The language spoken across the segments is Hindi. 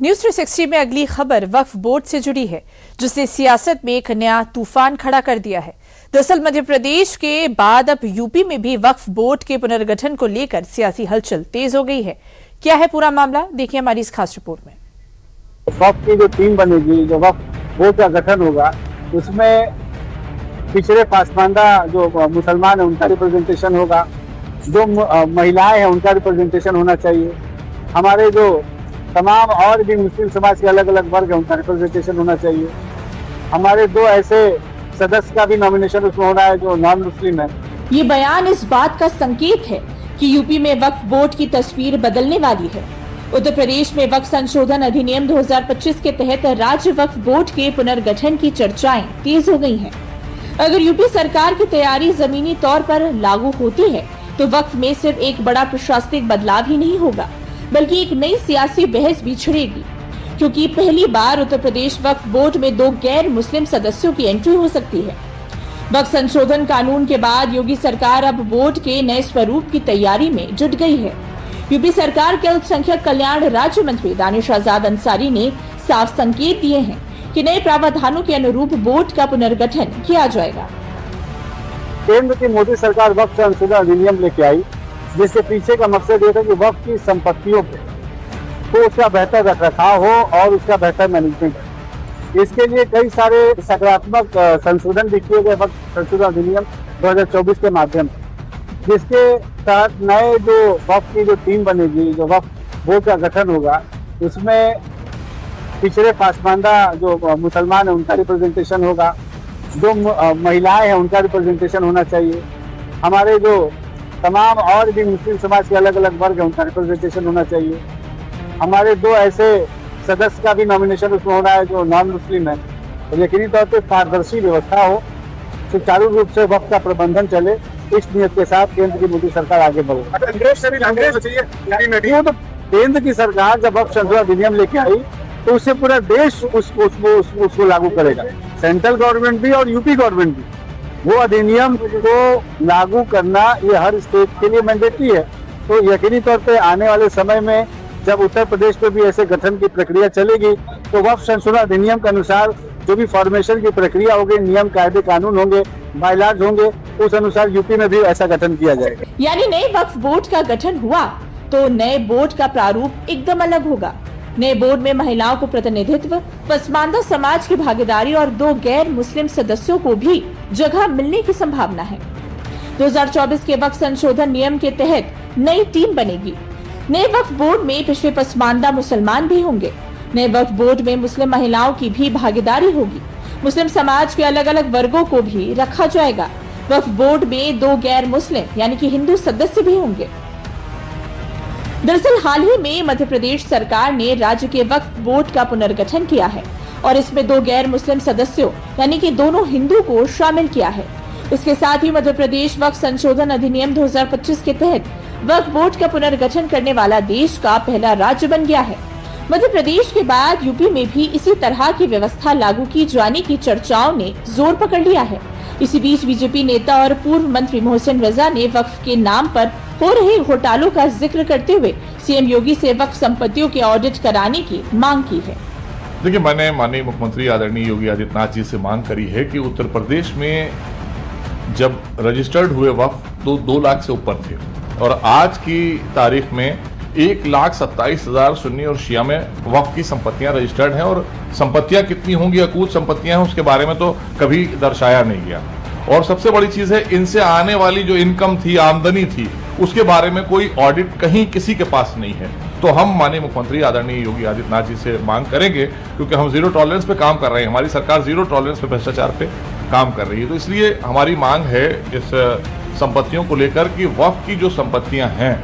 न्यूज 360 में अगली खबर वक्फ बोर्ड से जुड़ी है, जिसने सियासत में एक नया तूफान खड़ा कर दिया है। दरअसल मध्य प्रदेश के बाद अब यूपी में भी वक्फ बोर्ड के पुनर्गठन को लेकर सियासी हलचल तेज हो गई है। क्या है पूरा मामला, देखिए हमारी इस खास रिपोर्ट में। वक्फ की जो टीम बनेगी, जो वक्फ बोर्ड का गठन होगा, उसमें पिछड़े पासमानदा जो मुसलमान है उनका रिप्रेजेंटेशन होगा, जो महिलाएं हैं उनका रिप्रेजेंटेशन होना चाहिए, हमारे जो तमाम और भी मुस्लिम समाज के अलग अलग वर्ग है उनका रिप्रेजेंटेशन होना चाहिए, हमारे दो ऐसे सदस्य का भी नॉमिनेशन उसमें होना है जो नॉन मुस्लिम है। ये बयान इस बात का संकेत है कि यूपी में वक्फ बोर्ड की तस्वीर बदलने वाली है। उत्तर प्रदेश में वक्फ संशोधन अधिनियम 2025 के तहत राज्य वक्फ बोर्ड के पुनर्गठन की चर्चाएं तेज हो गई हैं। अगर यूपी सरकार की तैयारी जमीनी तौर पर लागू होती है तो वक्फ में सिर्फ एक बड़ा प्रशासनिक बदलाव ही नहीं होगा, बल्कि एक नई सियासी बहस भी छिड़ेगी, क्योंकि पहली बार उत्तर प्रदेश वक्फ बोर्ड में 2 गैर मुस्लिम सदस्यों की एंट्री हो सकती है। वक्फ संशोधन कानून के बाद योगी सरकार अब बोर्ड के नए स्वरूप की तैयारी में जुट गई है। यूपी सरकार के अल्पसंख्यक कल्याण राज्य मंत्री दानिश आजाद अंसारी ने साफ संकेत दिए हैं कि नए प्रावधानों के अनुरूप बोर्ड का पुनर्गठन किया जाएगा। केंद्र की मोदी सरकार वक्फ संशोधन अधिनियम लेके आई, जिसके पीछे का मकसद ये था कि वक्फ की संपत्तियों पे तो उसका बेहतर रखरखाव हो और उसका बेहतर मैनेजमेंट हो। इसके लिए कई सारे सकारात्मक संशोधन भी किए गए वक्फ संशोधन अधिनियम 2024 के माध्यम से, जिसके तहत नए जो वक्फ की जो टीम बनेगी, जो वक्फ बोर्ड का गठन होगा, उसमें पिछड़े पासमानदा जो मुसलमान है उनका रिप्रेजेंटेशन होगा, जो महिलाएं हैं उनका रिप्रेजेंटेशन होना चाहिए, हमारे जो तमाम और भी मुस्लिम समाज के अलग अलग वर्ग है उनका रिप्रेजेंटेशन होना चाहिए, हमारे दो ऐसे सदस्य का भी नॉमिनेशन उसमें होना है जो नॉन मुस्लिम है। तो यकीनी तौर पर पारदर्शी व्यवस्था हो, सुचारू रूप से वक्फ का प्रबंधन चले, इस नियत के साथ केंद्र की मोदी सरकार आगे बढ़े। तो केंद्र की सरकार जब वक्फ संशोधन अधिनियम लेके आई तो उससे पूरा देश उसको लागू करेगा, सेंट्रल गवर्नमेंट भी और यूपी गवर्नमेंट भी। वो अधिनियम को लागू करना ये हर स्टेट के लिए मैंडेटरी है। तो यकीनी तौर पे आने वाले समय में जब उत्तर प्रदेश में भी ऐसे गठन की प्रक्रिया चलेगी तो वक्फ संशोधन अधिनियम के अनुसार जो भी फॉर्मेशन की प्रक्रिया होगी, नियम कायदे कानून होंगे, बायलॉज होंगे, उस अनुसार यूपी में भी ऐसा गठन किया जाएगा। यानी नए वक्फ बोर्ड का गठन हुआ तो नए बोर्ड का प्रारूप एकदम अलग होगा। नए बोर्ड में महिलाओं को प्रतिनिधित्व, पसमानदा समाज की भागीदारी और 2 गैर मुस्लिम सदस्यों को भी जगह मिलने की संभावना है। 2024 के वक्फ संशोधन नियम के तहत नई टीम बनेगी। नए वक्फ बोर्ड में पिछले पसमानदा मुसलमान भी होंगे। नए वक्फ बोर्ड में मुस्लिम महिलाओं की भी भागीदारी होगी। मुस्लिम समाज के अलग अलग वर्गों को भी रखा जाएगा। वक्फ बोर्ड में 2 गैर मुस्लिम यानी कि हिंदू सदस्य भी होंगे। दरअसल हाल ही में मध्य प्रदेश सरकार ने राज्य के वक्फ बोर्ड का पुनर्गठन किया है और इसमें 2 गैर मुस्लिम सदस्यों यानी कि दोनों हिंदू को शामिल किया है। इसके साथ ही मध्य प्रदेश वक्फ संशोधन अधिनियम 2025 के तहत वक्फ बोर्ड का पुनर्गठन करने वाला देश का पहला राज्य बन गया है। मध्य प्रदेश के बाद यूपी में भी इसी तरह की व्यवस्था लागू की जाने की चर्चाओं ने जोर पकड़ लिया है। इसी बीच बीजेपी नेता और पूर्व मंत्री मोहसिन रजा ने वक्फ के नाम पर हो रहे घोटालों का जिक्र करते हुए सीएम योगी से वक्फ संपत्तियों के ऑडिट कराने की मांग की है। देखिए, मैंने माननीय मुख्यमंत्री आदरणीय योगी आदित्यनाथ जी से मांग करी है कि उत्तर प्रदेश में जब रजिस्टर्ड हुए वक्फ तो 2 लाख से ऊपर थे और आज की तारीख में 1,27,000 सुन्नी और शिया में वक्फ की संपत्तियां रजिस्टर्ड हैं और संपत्तियां कितनी होंगी, अकूत संपत्तियां हैं, उसके बारे में तो कभी दर्शाया नहीं गया। और सबसे बड़ी चीज है, इनसे आने वाली जो इनकम थी, आमदनी थी, उसके बारे में कोई ऑडिट कहीं किसी के पास नहीं है। तो हम माननीय मुख्यमंत्री आदरणीय योगी आदित्यनाथ जी से मांग करेंगे, क्योंकि हम जीरो टॉलरेंस पे काम कर रहे हैं, हमारी सरकार जीरो टॉलरेंस पे भ्रष्टाचार पे काम कर रही है। तो इसलिए हमारी मांग है इस संपत्तियों को लेकर कि वक्फ की जो संपत्तियां हैं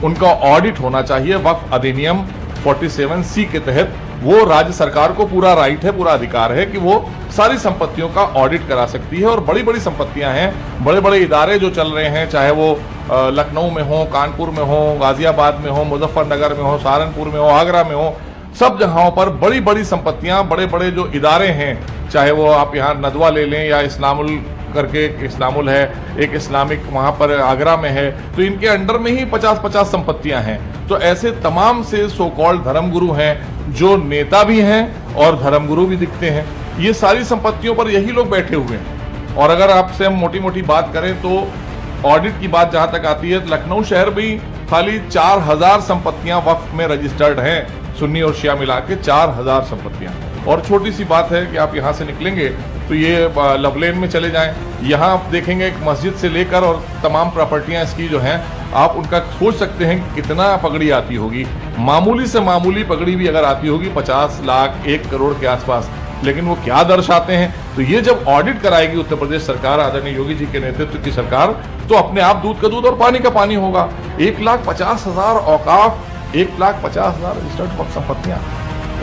उनका ऑडिट होना चाहिए। वक्फ अधिनियम 47C के तहत वो राज्य सरकार को पूरा राइट है, पूरा अधिकार है कि वो सारी संपत्तियों का ऑडिट करा सकती है। और बड़ी बड़ी संपत्तियां हैं, बड़े बड़े इदारे जो चल रहे हैं, चाहे वो लखनऊ में हो, कानपुर में हो, गाजियाबाद में हो, मुजफ्फरनगर में हो, सहारनपुर में हो, आगरा में हो, सब जगहों पर बड़ी बड़ी संपत्तियां, बड़े बड़े जो इदारे हैं, चाहे वो आप यहाँ नदवा ले लें या इस्लामुल करके इस्लामुल है, एक इस्लामिक वहाँ पर आगरा में है, तो इनके अंडर में ही 50-50 संपत्तियां हैं। तो ऐसे तमाम से सो कॉल्ड धर्मगुरु हैं जो नेता भी हैं और धर्मगुरु भी दिखते हैं। ये सारी संपत्तियों पर यही लोग बैठे हुए हैं। और अगर आपसे हम मोटी मोटी बात करें तो ऑडिट की बात जहां तक आती है तो लखनऊ शहर में खाली 4000 संपत्तियां वक्फ में रजिस्टर्ड हैं, सुन्नी और शिया मिला के 4000 संपत्तियां। और छोटी सी बात है कि आप यहां से निकलेंगे तो ये लवलेन में चले जाएं, यहां आप देखेंगे एक मस्जिद से लेकर और तमाम प्रॉपर्टियां इसकी जो हैं आप उनका सोच सकते हैं कितना पगड़ी आती होगी। मामूली से मामूली पगड़ी भी अगर आती होगी 50 लाख 1 करोड़ के आसपास, लेकिन वो क्या दर्शाते हैं। तो ये जब ऑडिट कराएगी उत्तर प्रदेश सरकार, आदरणीय योगी जी के नेतृत्व की सरकार, तो अपने आप दूध का दूध और पानी का पानी होगा। 1,50,000 औकाफ, 1,50,000 रजिस्टर्ड संपत्तियां,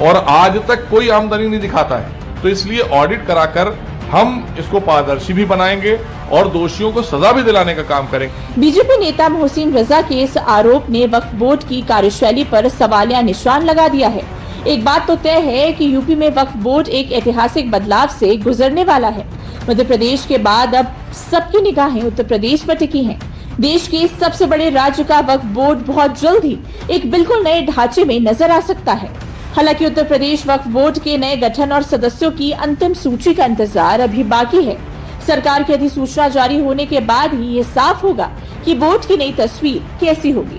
और आज तक कोई आमदनी नहीं दिखाता है। तो इसलिए ऑडिट कराकर हम इसको पारदर्शी भी बनाएंगे और दोषियों को सजा भी दिलाने का काम करेंगे। बीजेपी नेता मोहसिन रजा के इस आरोप ने वक्फ बोर्ड की कार्यशैली पर सवालिया निशान लगा दिया है। एक बात तो तय है कि यूपी में वक्फ बोर्ड एक ऐतिहासिक बदलाव से गुजरने वाला है। मध्य प्रदेश के बाद अब सबकी निगाहें उत्तर प्रदेश पर टिकी हैं। देश के सबसे बड़े राज्य का वक्फ बोर्ड बहुत जल्द ही एक बिल्कुल नए ढांचे में नजर आ सकता है। हालांकि उत्तर प्रदेश वक्फ बोर्ड के नए गठन और सदस्यों की अंतिम सूची का इंतजार अभी बाकी है। सरकार की अधिसूचना जारी होने के बाद ही ये साफ होगा कि बोर्ड की नई तस्वीर कैसी होगी।